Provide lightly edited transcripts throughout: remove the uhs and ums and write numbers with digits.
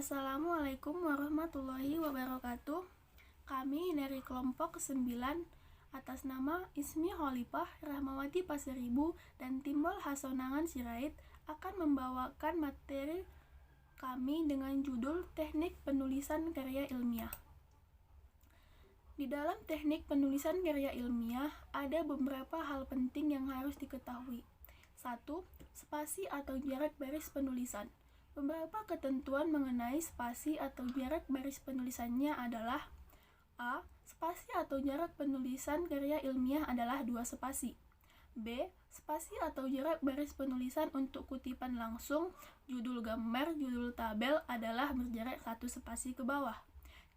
Assalamualaikum warahmatullahi wabarakatuh. Kami dari kelompok 9 atas nama Ismi Khalifah, Rahmawati Pasaribu, dan Timbul Hasonangan Sirait akan membawakan materi kami dengan judul Teknik Penulisan Karya Ilmiah. Di dalam teknik penulisan karya ilmiah ada beberapa hal penting yang harus diketahui. 1. Spasi atau jarak baris penulisan. Beberapa ketentuan mengenai spasi atau jarak baris penulisannya adalah: A. Spasi atau jarak penulisan karya ilmiah adalah 2 spasi. B. Spasi atau jarak baris penulisan untuk kutipan langsung, judul gambar, judul tabel adalah berjarak 1 spasi ke bawah.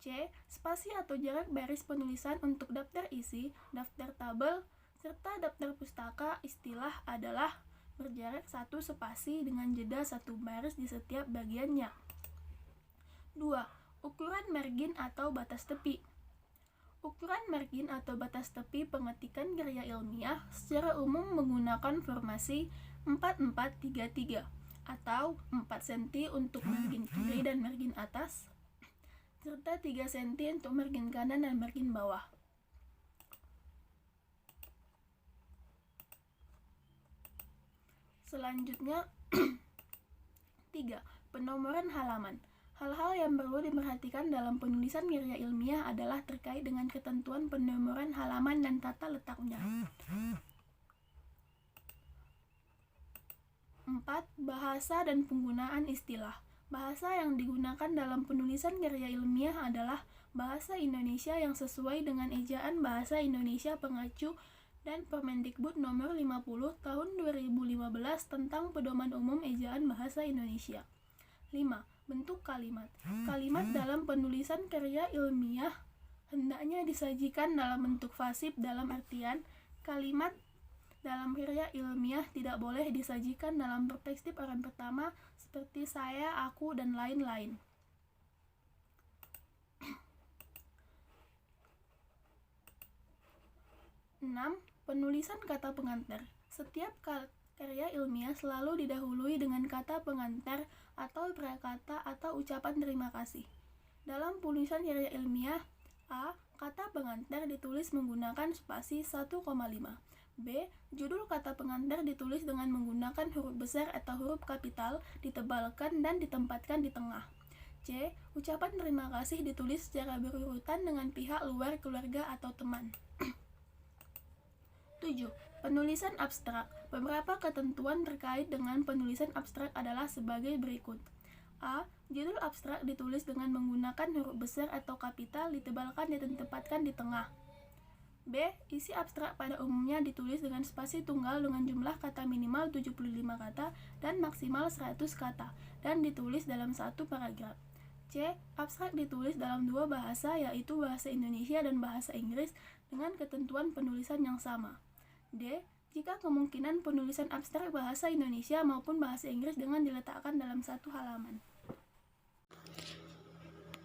C. Spasi atau jarak baris penulisan untuk daftar isi, daftar tabel, serta daftar pustaka istilah adalah berjarak 1 spasi dengan jeda 1 baris di setiap bagiannya. 2. Ukuran margin atau batas tepi. Ukuran margin atau batas tepi pengetikan karya ilmiah secara umum menggunakan formasi 4-4-3-3 atau 4 cm untuk margin kiri dan margin atas, serta 3 cm untuk margin kanan dan margin bawah. Selanjutnya 3. Penomoran halaman. Hal-hal yang perlu diperhatikan dalam penulisan karya ilmiah adalah terkait dengan ketentuan penomoran halaman dan tata letaknya. 4. Bahasa dan penggunaan istilah. Bahasa yang digunakan dalam penulisan karya ilmiah adalah bahasa Indonesia yang sesuai dengan ejaan Bahasa Indonesia Pengacu dan Permendikbud Nomor 50 Tahun 2015 tentang Pedoman Umum Ejaan Bahasa Indonesia. 5. Bentuk kalimat. Kalimat dalam penulisan karya ilmiah hendaknya disajikan dalam bentuk pasif, dalam artian kalimat dalam karya ilmiah tidak boleh disajikan dalam perspektif orang pertama seperti saya, aku, dan lain-lain. 6. Penulisan kata pengantar. Setiap karya ilmiah selalu didahului dengan kata pengantar atau prakata atau ucapan terima kasih. Dalam penulisan karya ilmiah, A. Kata pengantar ditulis menggunakan spasi 1,5. B. Judul kata pengantar ditulis dengan menggunakan huruf besar atau huruf kapital, ditebalkan dan ditempatkan di tengah. C. Ucapan terima kasih ditulis secara berurutan dengan pihak luar keluarga atau teman. 7. Penulisan abstrak. Beberapa ketentuan terkait dengan penulisan abstrak adalah sebagai berikut. A. Judul abstrak ditulis dengan menggunakan huruf besar atau kapital, ditebalkan dan ditempatkan di tengah. B. Isi abstrak pada umumnya ditulis dengan spasi tunggal dengan jumlah kata minimal 75 kata dan maksimal 100 kata dan ditulis dalam satu paragraf. C. Abstrak ditulis dalam 2 bahasa, yaitu bahasa Indonesia dan bahasa Inggris dengan ketentuan penulisan yang sama. D. Jika kemungkinan penulisan abstrak bahasa Indonesia maupun bahasa Inggris dengan diletakkan dalam satu halaman.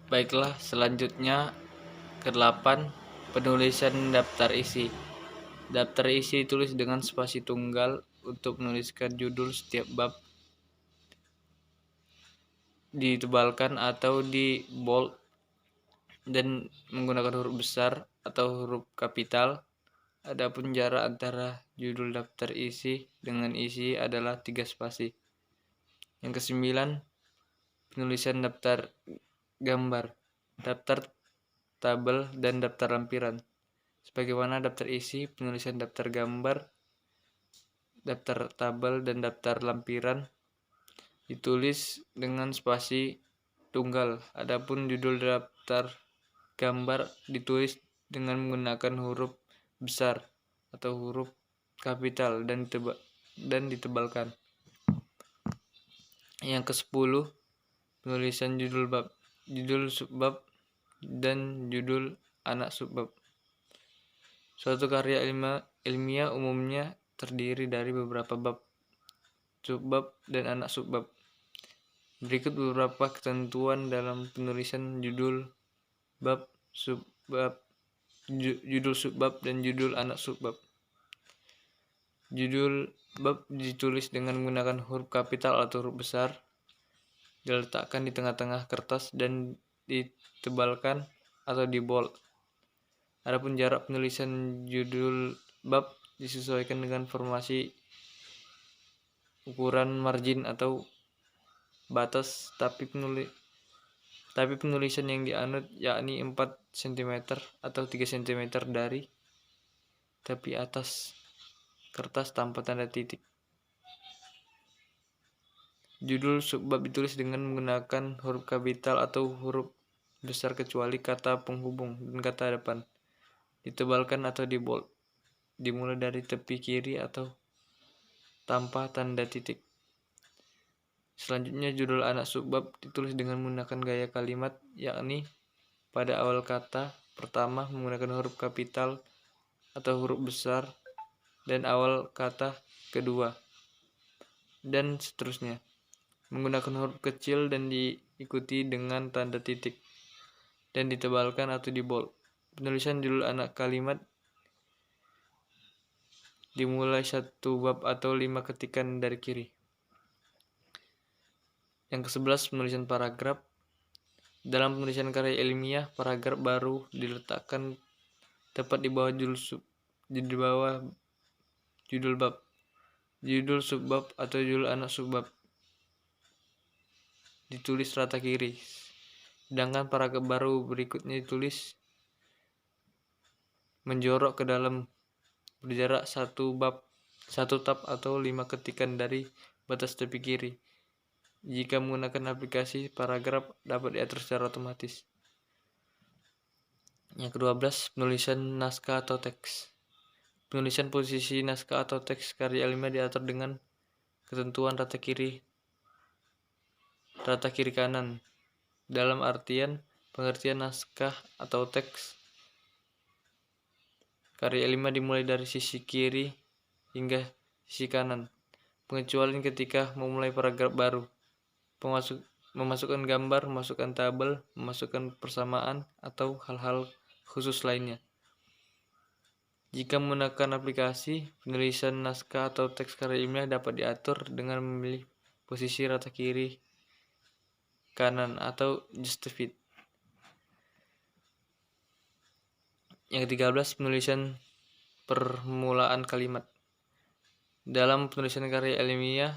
Baiklah, selanjutnya ke-8, penulisan daftar isi. Daftar isi ditulis dengan spasi tunggal untuk menuliskan judul setiap bab, ditebalkan atau di bold dan menggunakan huruf besar atau huruf kapital. Adapun jarak antara judul daftar isi dengan isi adalah 3 spasi. Yang ke-9, penulisan daftar gambar, daftar tabel, dan daftar lampiran. Sebagaimana daftar isi, penulisan daftar gambar, daftar tabel, dan daftar lampiran ditulis dengan spasi tunggal. Adapun judul daftar gambar ditulis dengan menggunakan huruf besar atau huruf kapital dan ditebalkan. Yang ke-10, penulisan judul bab, judul subbab, dan judul anak subbab. Suatu karya ilmiah umumnya terdiri dari beberapa bab, subbab, dan anak subbab. Berikut beberapa ketentuan dalam penulisan judul bab, judul subbab, dan judul anak subbab. Judul bab ditulis dengan menggunakan huruf kapital atau huruf besar. diletakkan di tengah-tengah kertas dan ditebalkan atau dibold. Adapun jarak penulisan judul bab disesuaikan dengan formasi ukuran margin atau batas, tapi penulisan yang dianut yakni 4 cm atau 3 cm dari tepi atas kertas tanpa tanda titik. Judul subbab ditulis dengan menggunakan huruf kapital atau huruf besar kecuali kata penghubung dan kata depan. Ditebalkan atau dibold. Dimulai dari tepi kiri atau tanpa tanda titik. Selanjutnya judul anak subbab ditulis dengan menggunakan gaya kalimat, yakni pada awal kata pertama menggunakan huruf kapital atau huruf besar dan awal kata kedua, dan seterusnya. Menggunakan huruf kecil dan diikuti dengan tanda titik dan ditebalkan atau dibold. Penulisan judul anak kalimat dimulai 1 bab atau 5 ketikan dari kiri. Yang ke-11, penulisan paragraf. Dalam penulisan karya ilmiah, paragraf baru diletakkan tepat di bawah judul bab, judul subbab atau judul anak subbab ditulis rata kiri, sedangkan paragraf baru berikutnya ditulis menjorok ke dalam berjarak 1 tab atau 5 ketikan dari batas tepi kiri. Jika menggunakan aplikasi, paragraf dapat diatur secara otomatis. Yang ke-12, penulisan naskah atau teks. Penulisan posisi naskah atau teks karya ilmiah diatur dengan ketentuan rata kiri kanan. Dalam artian pengertian naskah atau teks karya ilmiah dimulai dari sisi kiri hingga sisi kanan, pengecualian ketika memulai paragraf baru, memasukkan gambar, memasukkan tabel, memasukkan persamaan, atau hal-hal khusus lainnya. Jika menggunakan aplikasi, penulisan naskah atau teks karya ilmiah dapat diatur dengan memilih posisi rata kiri kanan atau just fit. Yang ke-13, penulisan permulaan kalimat. Dalam penulisan karya ilmiah,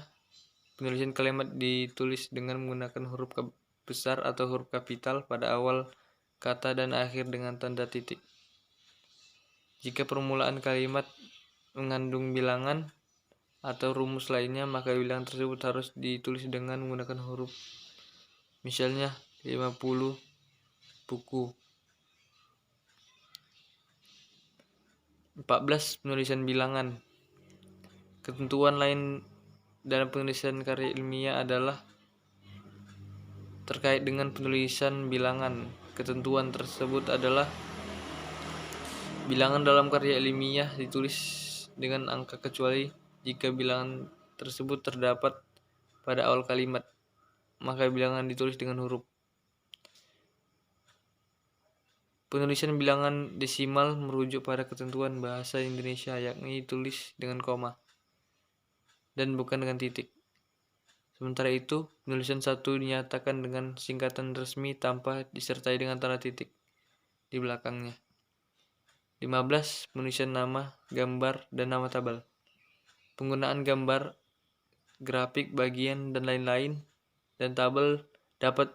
penulisan kalimat ditulis dengan menggunakan huruf besar atau huruf kapital pada awal kata dan akhir dengan tanda titik. Jika permulaan kalimat mengandung bilangan atau rumus lainnya, maka bilangan tersebut harus ditulis dengan menggunakan huruf. Misalnya 50 buku. 14. Penulisan bilangan. Ketentuan lain dalam penulisan karya ilmiah adalah terkait dengan penulisan bilangan. Ketentuan tersebut adalah bilangan dalam karya ilmiah ditulis dengan angka kecuali jika bilangan tersebut terdapat pada awal kalimat, maka bilangan ditulis dengan huruf. Penulisan bilangan desimal merujuk pada ketentuan bahasa Indonesia, yakni ditulis dengan koma dan bukan dengan titik. Sementara itu, penulisan satu dinyatakan dengan singkatan resmi tanpa disertai dengan tanda titik di belakangnya. 15. Penulisan nama, gambar, dan nama tabel. Penggunaan gambar, grafik, bagian, dan lain-lain, dan tabel dapat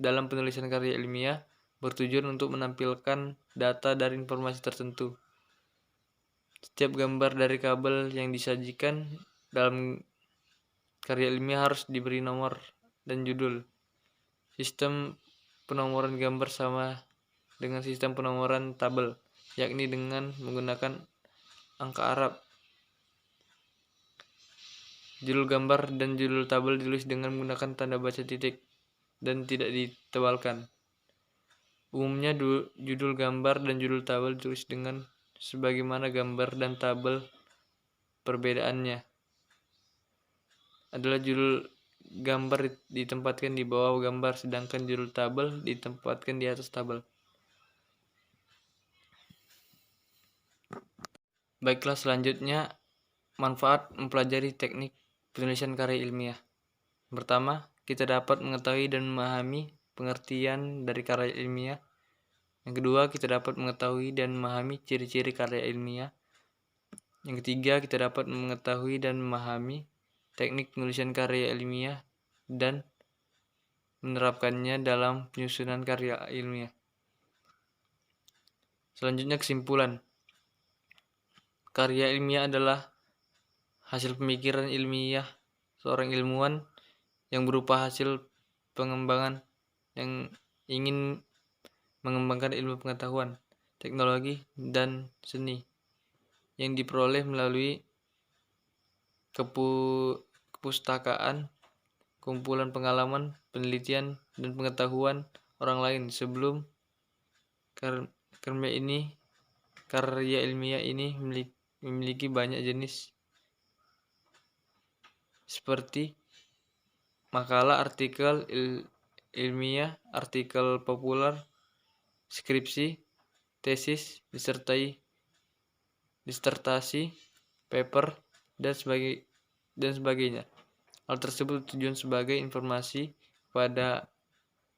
dalam penulisan karya ilmiah bertujuan untuk menampilkan data dari informasi tertentu. Setiap gambar dari kabel yang disajikan dalam karya ilmiah harus diberi nomor dan judul. Sistem penomoran gambar sama dengan sistem penomoran tabel, yakni dengan menggunakan angka Arab. Judul gambar dan judul tabel ditulis dengan menggunakan tanda baca titik dan tidak ditebalkan. Umumnya judul gambar dan judul tabel ditulis dengan sebagaimana gambar dan tabel. Perbedaannya adalah judul gambar ditempatkan di bawah gambar, sedangkan judul tabel ditempatkan di atas tabel. Baiklah, selanjutnya manfaat mempelajari teknik penulisan karya ilmiah. Pertama, kita dapat mengetahui dan memahami pengertian dari karya ilmiah. Yang kedua, kita dapat mengetahui dan memahami ciri-ciri karya ilmiah. Yang ketiga, kita dapat mengetahui dan memahami teknik penulisan karya ilmiah dan menerapkannya dalam penyusunan karya ilmiah. Selanjutnya, kesimpulan. Karya ilmiah adalah hasil pemikiran ilmiah seorang ilmuwan yang berupa hasil pengembangan yang ingin mengembangkan ilmu pengetahuan, teknologi, dan seni yang diperoleh melalui kepustakaan, kumpulan pengalaman, penelitian, dan pengetahuan orang lain sebelum karya ilmiah ini memiliki banyak jenis seperti makalah, artikel ilmiah, artikel populer, skripsi, tesis, disertasi, paper, dan sebagainya. Hal tersebut tujuan sebagai informasi kepada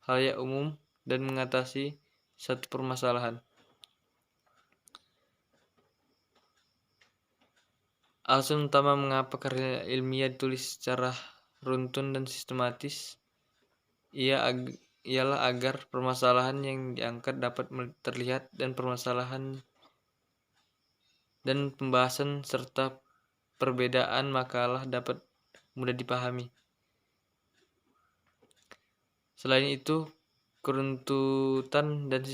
khalayak umum dan mengatasi satu permasalahan. Alasan utama mengapa karya ilmiah ditulis secara runtun dan sistematis ialah agar permasalahan yang diangkat dapat terlihat dan permasalahan dan pembahasan serta perbedaan makalah dapat mudah dipahami. Selain itu, keruntutan dan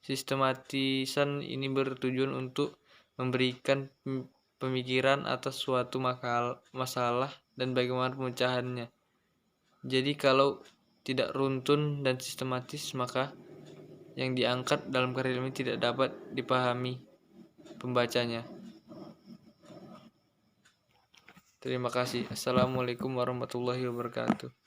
sistematisan ini bertujuan untuk memberikan pemikiran atas suatu masalah dan bagaimana pemecahannya. Jadi kalau tidak runtun dan sistematis, maka yang diangkat dalam karya ilmiah tidak dapat dipahami pembacanya. Terima kasih. Assalamualaikum warahmatullahi wabarakatuh.